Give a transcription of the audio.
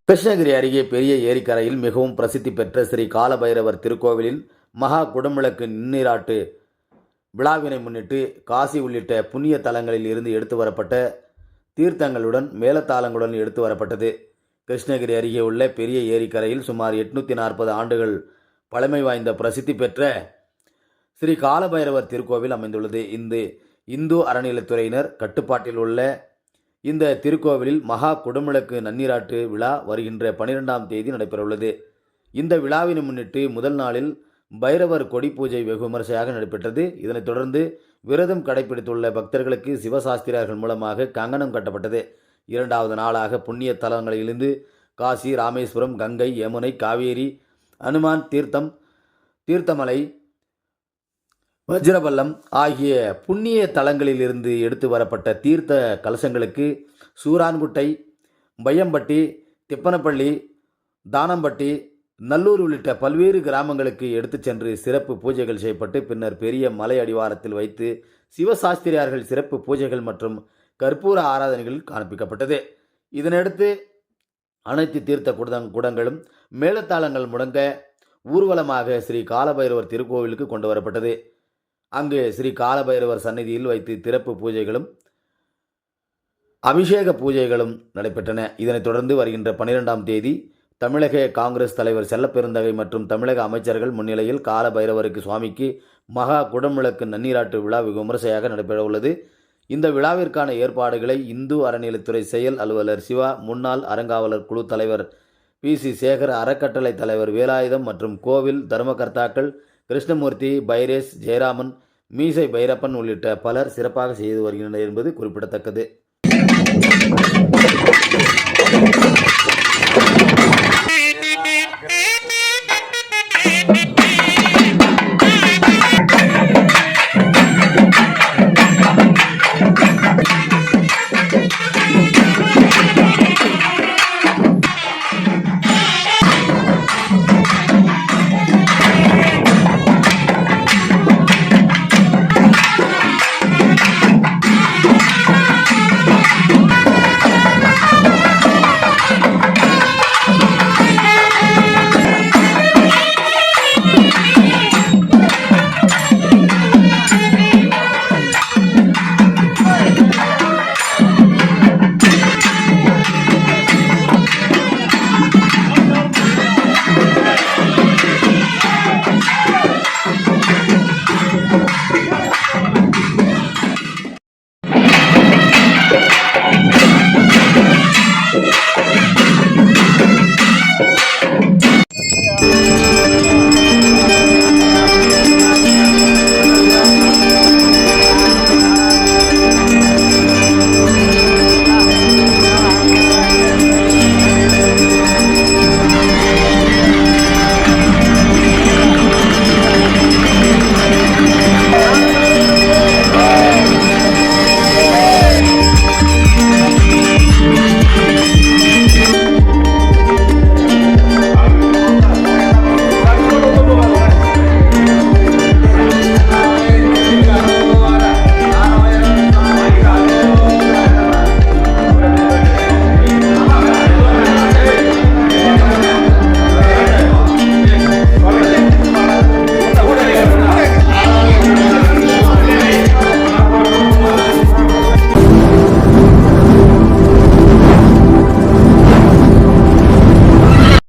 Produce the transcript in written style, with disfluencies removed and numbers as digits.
கிருஷ்ணகிரி அருகே பெரிய ஏரிக்கரையில் மிகவும் பிரசித்தி பெற்ற ஸ்ரீ காலபைரவர் திருக்கோவிலில் மகா குடமுழக்கு நீராட்டு விழாவினை முன்னிட்டு காசி உள்ளிட்ட புண்ணிய தலங்களில் இருந்து எடுத்து வரப்பட்ட தீர்த்தங்களுடன் மேலத்தாளங்களுடன் எடுத்து வரப்பட்டது. கிருஷ்ணகிரி அருகே உள்ள பெரிய ஏரிக்கரையில் சுமார் 840 ஆண்டுகள் பழமை வாய்ந்த பிரசித்தி பெற்ற ஸ்ரீ காலபைரவர் திருக்கோவில் அமைந்துள்ளது. இந்த இந்து அறநிலைத்துறையினர் கட்டுப்பாட்டில் உள்ள இந்த திருக்கோவிலில் மகா குடமுழக்கு நன்னீராட்டு விழா வருகின்ற 12ஆம் தேதி நடைபெறவுள்ளது. இந்த விழாவினை முன்னிட்டு முதல் நாளில் பைரவர் கொடி பூஜை வெகு விமர்சையாக நடைபெற்றது. இதனைத் தொடர்ந்து விரதம் கடைபிடித்துள்ள பக்தர்களுக்கு சிவசாஸ்திரியார்கள் மூலமாக கங்கணம் கட்டப்பட்டது. 2வது நாளாக புண்ணிய தலங்களிலிருந்து காசி, ராமேஸ்வரம், கங்கை, யமுனை, காவேரி, அனுமான் தீர்த்தம், தீர்த்தமலை, வஜ்ரபல்லம் ஆகிய புண்ணிய தலங்களிலிருந்து எடுத்து வரப்பட்ட தீர்த்த கலசங்களுக்கு சூரான்குட்டை, பையம்பட்டி, திப்பனப்பள்ளி, தானம்பட்டி, நல்லூர் உள்ளிட்ட பல்வேறு கிராமங்களுக்கு எடுத்துச் சென்று சிறப்பு பூஜைகள் செய்யப்பட்டு பின்னர் பெரிய மலை அடிவாரத்தில் வைத்து சிவசாஸ்திரியார்கள் சிறப்பு பூஜைகள் மற்றும் கற்பூர ஆராதனைகள் காண்பிக்கப்பட்டது. இதனையடுத்து அனைத்து தீர்த்த குடங்களும் மேலத்தாளங்கள் முடங்க ஊர்வலமாக ஸ்ரீ காலபைரவர் திருக்கோவிலுக்கு கொண்டு வரப்பட்டது. அங்கு ஸ்ரீ காலபைரவர் சந்நிதியில் வைத்து திறப்பு பூஜைகளும் அபிஷேக பூஜைகளும் நடைபெற்றன. இதனைத் தொடர்ந்து வருகின்ற 12ஆம் தேதி தமிழக காங்கிரஸ் தலைவர் செல்லப்பெருந்தகை மற்றும் தமிழக அமைச்சர்கள் முன்னிலையில் காலபைரவருக்கு சுவாமிக்கு மகா குடமுழக்கு நன்னீராட்டு விழா வெகு விமர்சையாக நடைபெற உள்ளது. இந்த விழாவிற்கான ஏற்பாடுகளை இந்து அறநிலைத்துறை செயல் அலுவலர் சிவா, முன்னாள் அறங்காவலர் குழு தலைவர் PC சேகர், அறக்கட்டளை தலைவர் வேலாயுதம் மற்றும் கோவில் தர்மகர்த்தாக்கள் கிருஷ்ணமூர்த்தி, பைரேஷ், ஜெயராமன், மீசை பைரப்பன் உள்ளிட்ட பலர் சிறப்பாக செய்து வருகின்றனர் என்பது குறிப்பிடத்தக்கது.